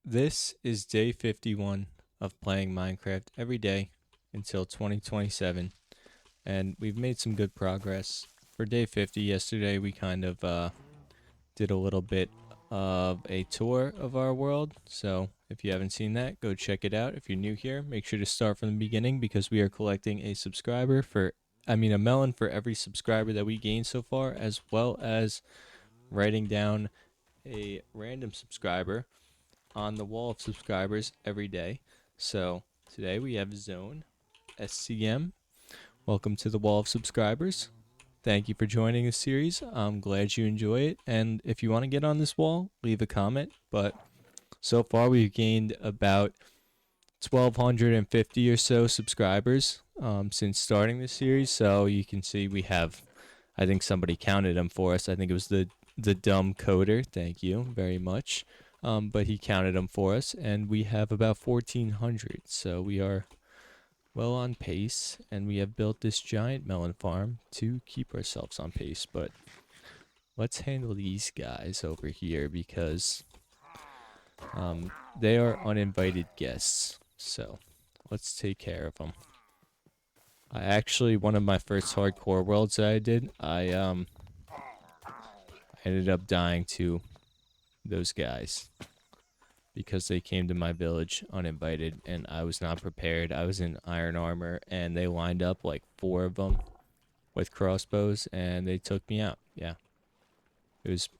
This is day 51 of playing Minecraft every day until 2027, and we've made some good progress. For day 50 yesterday, we kind of did a little bit of a tour of our world. So if you haven't seen that, go check it out. If you're new here, make sure to start from the beginning because we are collecting a melon for every subscriber that we gain so far, as well as writing down a random subscriber on the wall of subscribers every day. So today we have Zone SCM. Welcome to the wall of subscribers. Thank you for joining this series. I'm glad you enjoy it. And if you want to get on this wall, leave a comment. But so far, we've gained about 1,250 or so subscribers since starting this series. So you can see we have, I think somebody counted them for us. I think it was the dumb coder. Thank you very much. But he counted them for us, and we have about 1,400. So we are well on pace, and we have built this giant melon farm to keep ourselves on pace. But let's handle these guys over here because they are uninvited guests. So let's take care of them. One of my first hardcore worlds that I did, I ended up dying to those guys because they came to my village uninvited and I was not prepared. I was in iron armor and they lined up like four of them with crossbows and they took me out. Yeah. It was,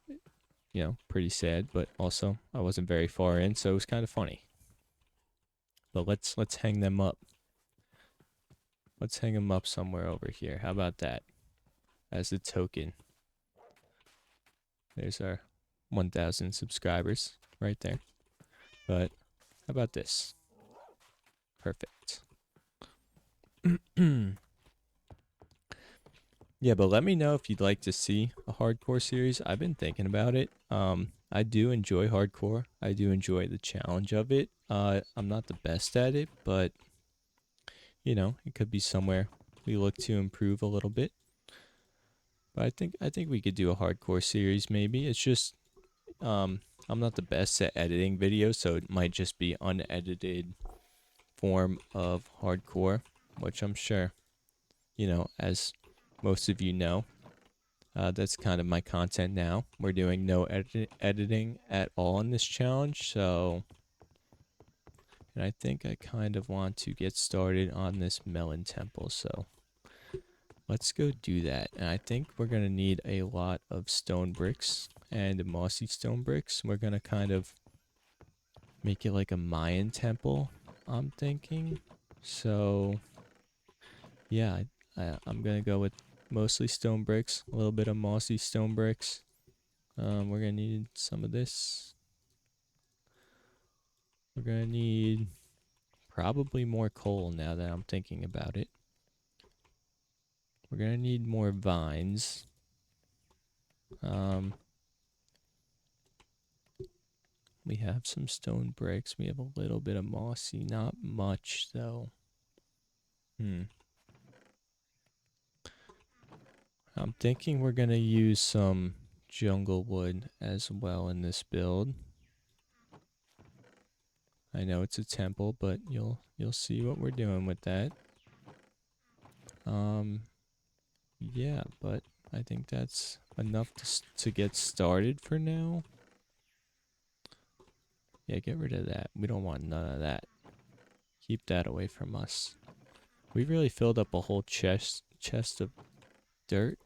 pretty sad, but also I wasn't very far in, so it was kind of funny. But let's hang them up. Let's hang them up somewhere over here. How about that? As a token. There's our 1,000 subscribers right there. But how about this? Perfect. Yeah, but let me know if you'd like to see a hardcore series. I've been thinking about it. I do enjoy hardcore. I do enjoy the challenge of it. I'm not the best at it, but it could be somewhere we look to improve a little bit. But I think we could do a hardcore series maybe. It's just I'm not the best at editing videos, so it might just be unedited form of hardcore, which I'm sure, as most of you know, that's kind of my content now. We're doing no editing at all in this challenge, and I think I kind of want to get started on this melon temple, so let's go do that. And I think we're going to need a lot of stone bricks and mossy stone bricks. We're going to kind of make it like a Mayan temple, I'm thinking. So, yeah, I'm going to go with mostly stone bricks, a little bit of mossy stone bricks. We're going to need some of this. We're going to need probably more coal now that I'm thinking about it. We're going to need more vines. We have some stone bricks. We have a little bit of mossy, not much though. I'm thinking we're gonna use some jungle wood as well in this build. I know it's a temple, but you'll see what we're doing with that. Yeah, but I think that's enough to get started for now. Yeah, get rid of that. We don't want none of that. Keep that away from us. We really filled up a whole chest of dirt.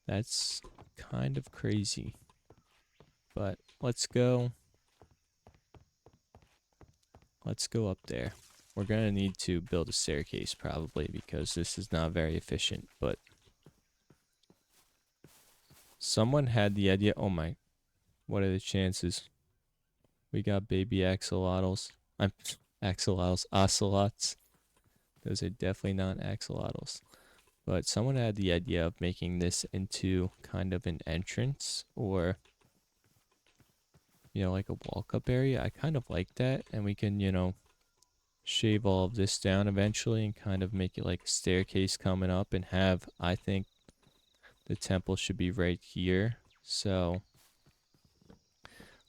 That's kind of crazy. But let's go. Let's go up there. We're going to need to build a staircase probably because this is not very efficient. But someone had the idea. Oh my. What are the chances? We got baby axolotls. Axolotls. Ocelots. Those are definitely not axolotls. But someone had the idea of making this into kind of an entrance or like a walk-up area. I kind of like that, and we can, shave all of this down eventually and kind of make it like a staircase coming up and have, I think, the temple should be right here. So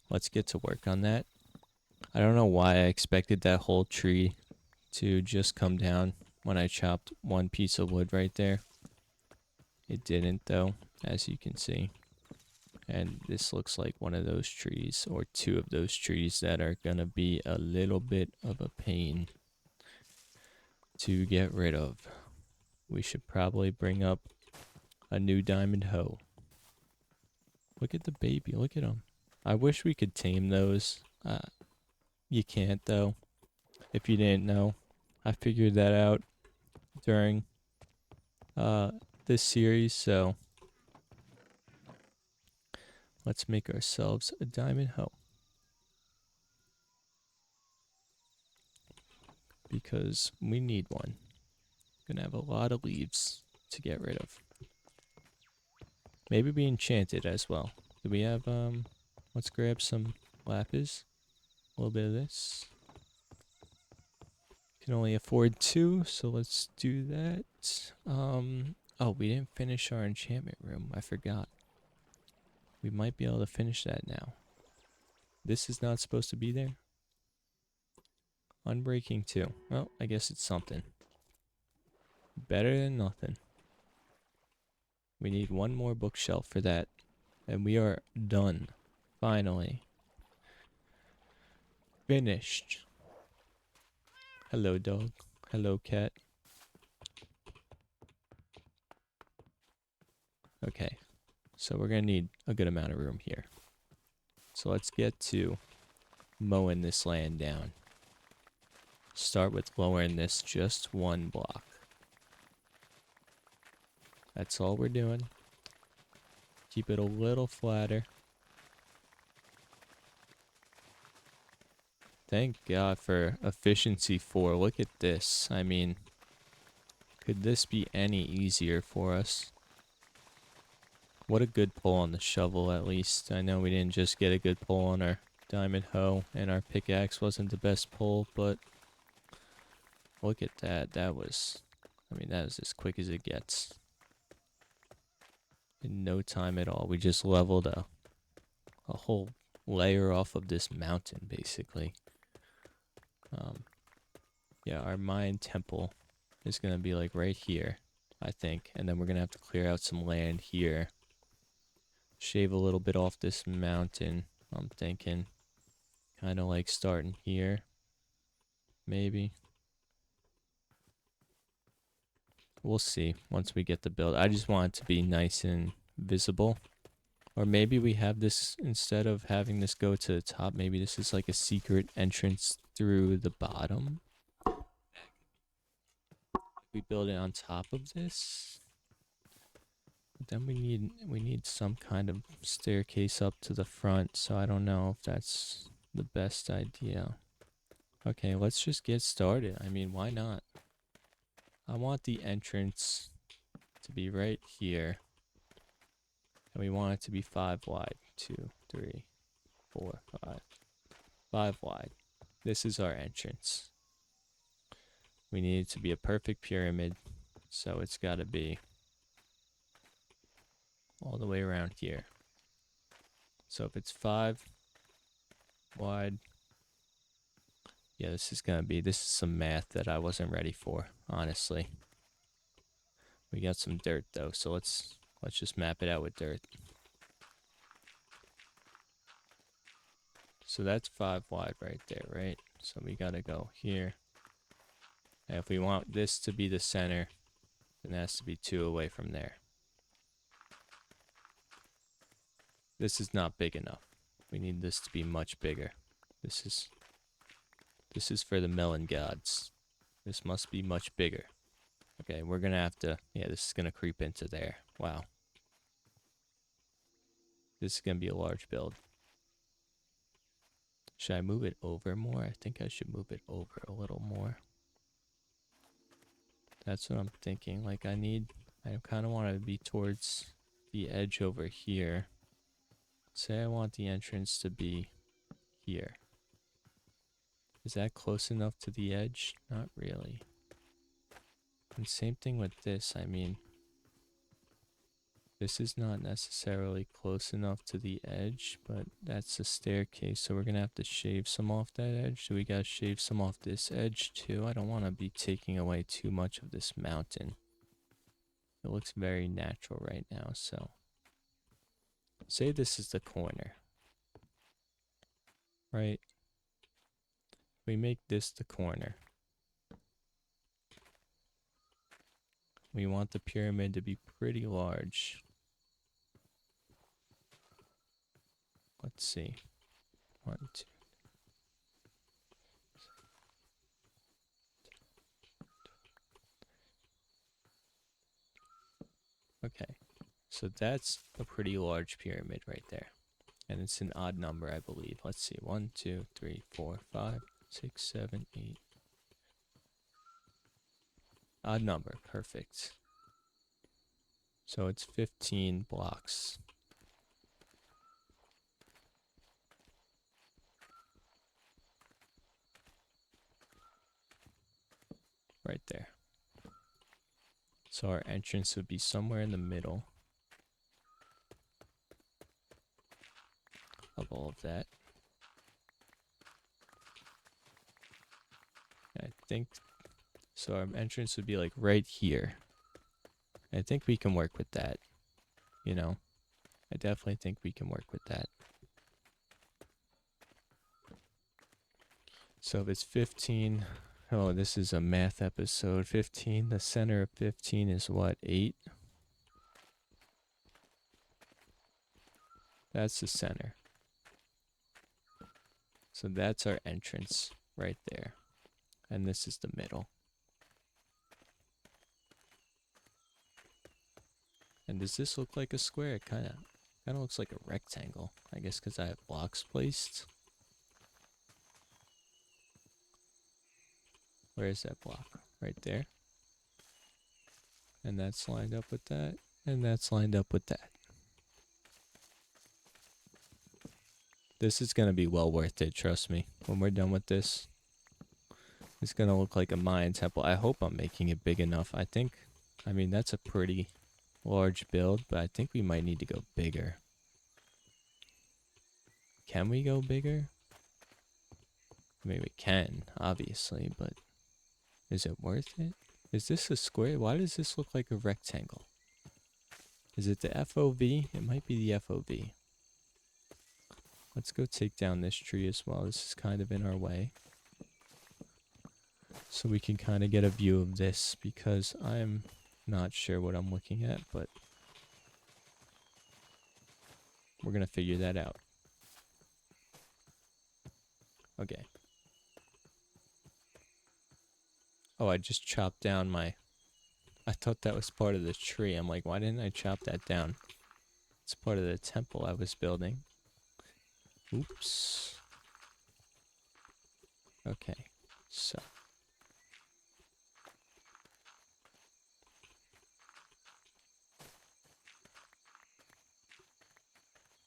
let's get to work on that. I don't know why I expected that whole tree to just come down when I chopped one piece of wood right there. It didn't though, as you can see. And this looks like one of those trees, or two of those trees that are gonna be a little bit of a pain to get rid of. We should probably bring up a new diamond hoe. Look at the baby, look at him. I wish we could tame those. You can't though, if you didn't know. I figured that out during this series, so let's make ourselves a diamond hoe. Because we need one. Gonna have a lot of leaves to get rid of. Maybe we enchant it as well. Do we have, let's grab some lapis. A little bit of this. Can only afford 2, so let's do that. Oh, we didn't finish our enchantment room. I forgot. We might be able to finish that now. This is not supposed to be there. Unbreaking 2. Well, I guess it's something. Better than nothing. We need one more bookshelf for that. And we are done. Finally. Finished. Hello, dog. Hello, cat. Okay. So we're going to need a good amount of room here. So let's get to mowing this land down. Start with lowering this just 1 block. That's all we're doing. Keep it a little flatter. Thank God for efficiency 4. Look at this. I mean, could this be any easier for us? What a good pull on the shovel, at least. I know we didn't just get a good pull on our diamond hoe, and our pickaxe wasn't the best pull, but look at that. That was as quick as it gets. In no time at all. We just leveled a whole layer off of this mountain, basically. Yeah, our mine temple is going to be like right here, I think. And then we're going to have to clear out some land here. Shave a little bit off this mountain, I'm thinking. Kind of like starting here. Maybe. We'll see once we get the build. I just want it to be nice and visible. Or maybe we have this, instead of having this go to the top, maybe this is like a secret entrance through the bottom. We build it on top of this. Then we need some kind of staircase up to the front, so I don't know if that's the best idea. Okay, let's just get started. I mean, why not? I want the entrance to be right here. And we want it to be 5 wide. 2, 3, 4, 5. 5 wide. This is our entrance. We need it to be a perfect pyramid, so it's got to be all the way around here. So if it's 5 wide, yeah, this is some math that I wasn't ready for, honestly. We got some dirt though, so let's just map it out with dirt. So that's 5 wide right there, right? So we gotta go here. And if we want this to be the center, then it has to be 2 away from there. This is not big enough. We need this to be much bigger. This is for the melon gods. This must be much bigger. Okay, we're gonna have to, yeah, this is gonna creep into there. Wow. This is gonna be a large build. Should I move it over more? I think I should move it over a little more. That's what I'm thinking. Like I kind of want to be towards the edge over here. Say I want the entrance to be here. Is that close enough to the edge? Not really. And same thing with this, I mean. This is not necessarily close enough to the edge, but that's a staircase, so we're gonna have to shave some off that edge. So we gotta shave some off this edge too. I don't want to be taking away too much of this mountain. It looks very natural right now, so say this is the corner, right? We make this the corner. We want the pyramid to be pretty large. Let's see. 1, 2. Okay, so that's a pretty large pyramid right there. And it's an odd number, I believe. Let's see. 1, 2, 3, 4, 5, 6, 7, 8. Odd number. Perfect. So it's 15 blocks. Right there. So our entrance would be somewhere in the middle of all of that. I think so. Our entrance would be like right here. I think we can work with that. You know, I definitely think we can work with that. So if it's 15, oh, this is a math episode. 15, the center of 15 is what, 8? That's the center. So that's our entrance right there. And this is the middle. And does this look like a square? It kind of looks like a rectangle. I guess because I have blocks placed. Where is that block? Right there. And that's lined up with that. And that's lined up with that. This is going to be well worth it, trust me. When we're done with this, it's going to look like a Mayan temple. I hope I'm making it big enough. I mean, that's a pretty large build, but I think we might need to go bigger. Can we go bigger? I mean, we can, obviously, but is it worth it? Is this a square? Why does this look like a rectangle? Is it the FOV? It might be the FOV. Let's go take down this tree as well. This is kind of in our way. So we can kind of get a view of this because I'm not sure what I'm looking at, but we're going to figure that out. Okay. Oh, I just chopped down my... I thought that was part of the tree. I'm like, why didn't I chop that down? It's part of the temple I was building. Oops. Okay, so.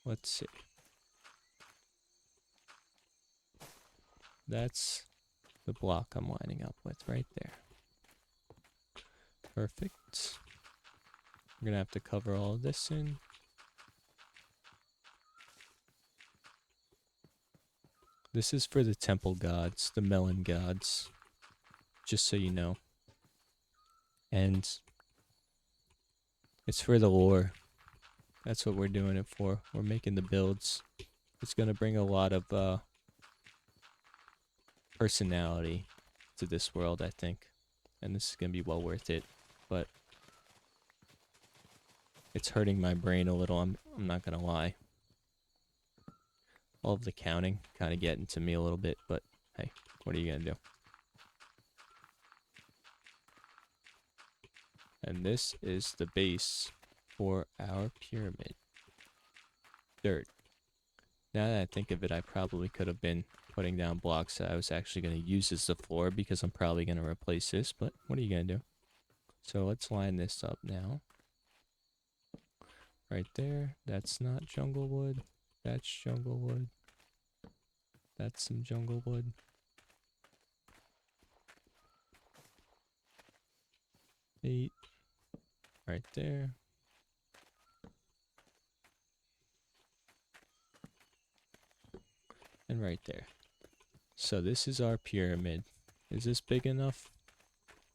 Let's see. That's the block I'm lining up with right there. Perfect. We're gonna have to cover all of this in. This is for the temple gods, the melon gods, just so you know. And it's for the lore. That's what we're doing it for. We're making the builds. It's gonna bring a lot of personality to this world, I think. And this is gonna be well worth it. But it's hurting my brain a little, I'm not gonna lie. All of the counting kind of getting to me a little bit, but hey, what are you gonna do? And this is the base for our pyramid. Dirt. Now that I think of it, I probably could have been putting down blocks that I was actually going to use as the floor because I'm probably going to replace this, but what are you going to do? So let's line this up now. Right there. That's not jungle wood. That's jungle wood. That's some jungle wood. Eight. Right there. and right there. So this is our pyramid. Is this big enough?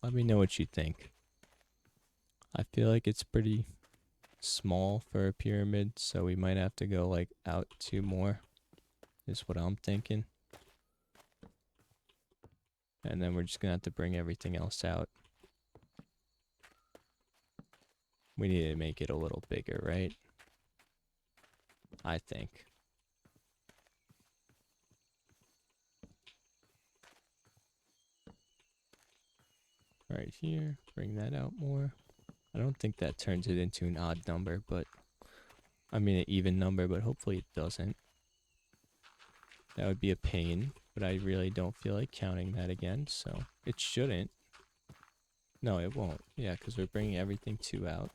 Let me know what you think. I feel like it's pretty small for a pyramid, so we might have to go like out 2 more, is what I'm thinking. And then we're just gonna have to bring everything else out. We need to make it a little bigger, right? I think. Right here, bring that out more. I don't think that turns it into an odd number, but I mean an even number, but hopefully it doesn't. That would be a pain, but I really don't feel like counting that again, so it shouldn't. No, it won't. Yeah, because we're bringing everything 2 out.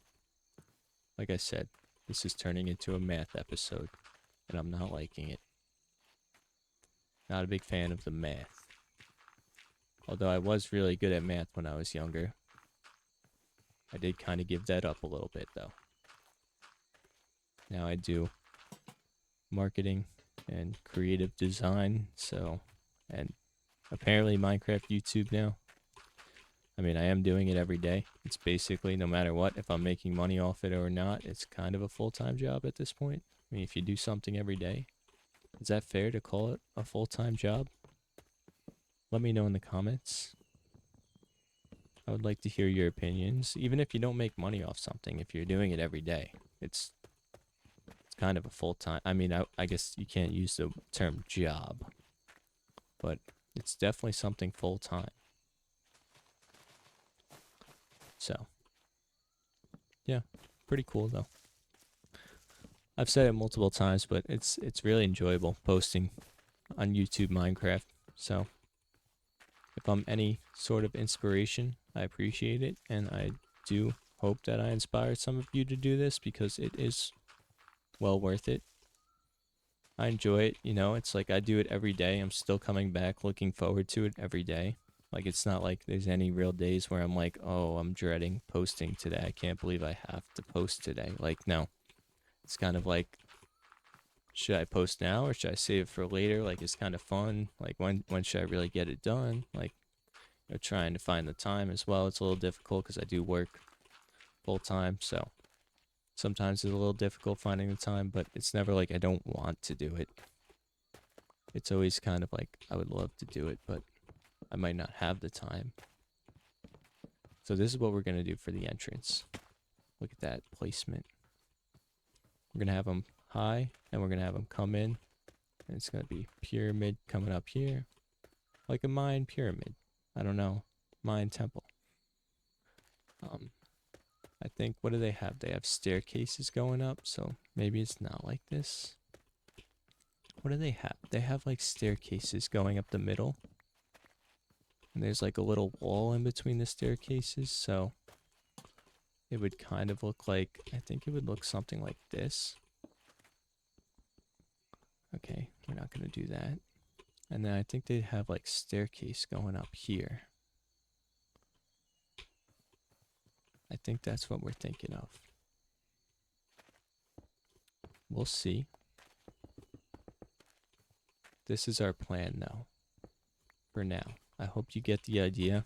Like I said, this is turning into a math episode, and I'm not liking it. Not a big fan of the math. Although I was really good at math when I was younger. I did kind of give that up a little bit, though. Now I do marketing and creative design, so, and apparently Minecraft YouTube now. I mean, I am doing it every day. It's basically, no matter what, if I'm making money off it or not, it's kind of a full-time job at this point. I mean, if you do something every day, is that fair to call it a full-time job? Let me know in the comments. I would like to hear your opinions. Even if you don't make money off something, if you're doing it every day, it's kind of a full-time. I mean, I guess you can't use the term job, but it's definitely something full-time. So, yeah, pretty cool though. I've said it multiple times, but it's really enjoyable posting on YouTube Minecraft. So, if I'm any sort of inspiration, I appreciate it, and I do hope that I inspire some of you to do this because it is well worth it. I enjoy it, you know, it's like I do it every day. I'm still coming back, looking forward to it every day. Like, it's not like there's any real days where I'm like, oh, I'm dreading posting today. I can't believe I have to post today. Like, no. It's kind of like, should I post now or should I save it for later? Like, it's kind of fun. Like, when should I really get it done? Like, you know, trying to find the time as well. It's a little difficult because I do work full time, so sometimes it's a little difficult finding the time, but it's never like I don't want to do it. It's always kind of like I would love to do it, but I might not have the time. So this is what we're going to do for the entrance. Look at that placement. We're going to have them high, and we're going to have them come in. And it's going to be pyramid coming up here. Like a Mayan pyramid. I don't know. Mayan temple. I think, what do they have? They have staircases going up, so maybe it's not like this. What do they have? They have like staircases going up the middle. And there's like a little wall in between the staircases, so it would kind of look like, I think it would look something like this. Okay, we're not going to do that. And then I think they have like staircase going up here. I think that's what we're thinking of. We'll see. This is our plan though, for now. I hope you get the idea.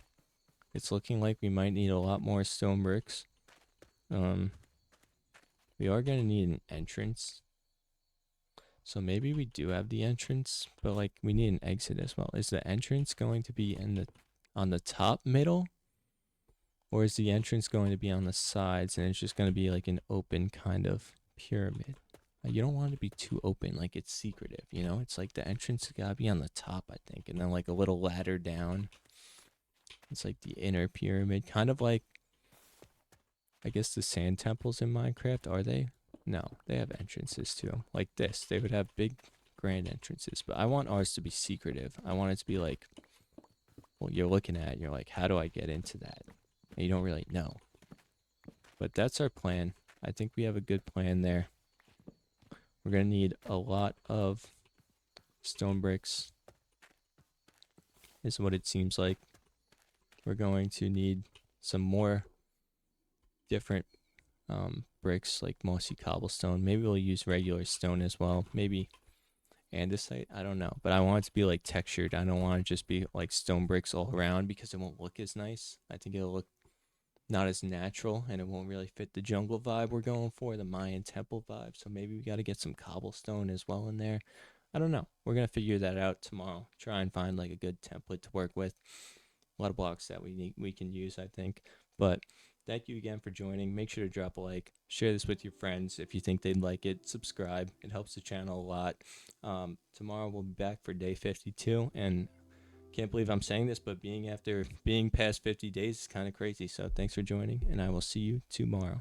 It's looking like we might need a lot more stone bricks. We are going to need an entrance. So maybe we do have the entrance, but like we need an exit as well. Is the entrance going to be on the top middle? Or is the entrance going to be on the sides and it's just going to be like an open kind of pyramid? You don't want it to be too open, like it's secretive, you know? It's like the entrance got to be on the top, I think, and then like a little ladder down. It's like the inner pyramid, kind of like, I guess the sand temples in Minecraft, are they? No, they have entrances too. Like this, they would have big grand entrances, but I want ours to be secretive. I want it to be like, well, you're looking at it, you're like, how do I get into that? And you don't really know. But that's our plan. I think we have a good plan there. We're going to need a lot of stone bricks, is what it seems like. We're going to need some more different bricks, like mossy cobblestone. Maybe we'll use regular stone as well. Maybe andesite. I don't know, but I want it to be like textured. I don't want it to just be like stone bricks all around because it won't look as nice. I think it'll look not as natural and it won't really fit the jungle vibe we're going for, the Mayan temple vibe. So maybe we got to get some cobblestone as well in there. I don't know. We're going to figure that out tomorrow. Try and find like a good template to work with. A lot of blocks that we can use, I think. But thank you again for joining. Make sure to drop a like, share this with your friends if you think they'd like it. Subscribe. It helps the channel a lot. Tomorrow we'll be back for day 52, and can't believe I'm saying this, but being past 50 days is kind of crazy. So thanks for joining, and I will see you tomorrow.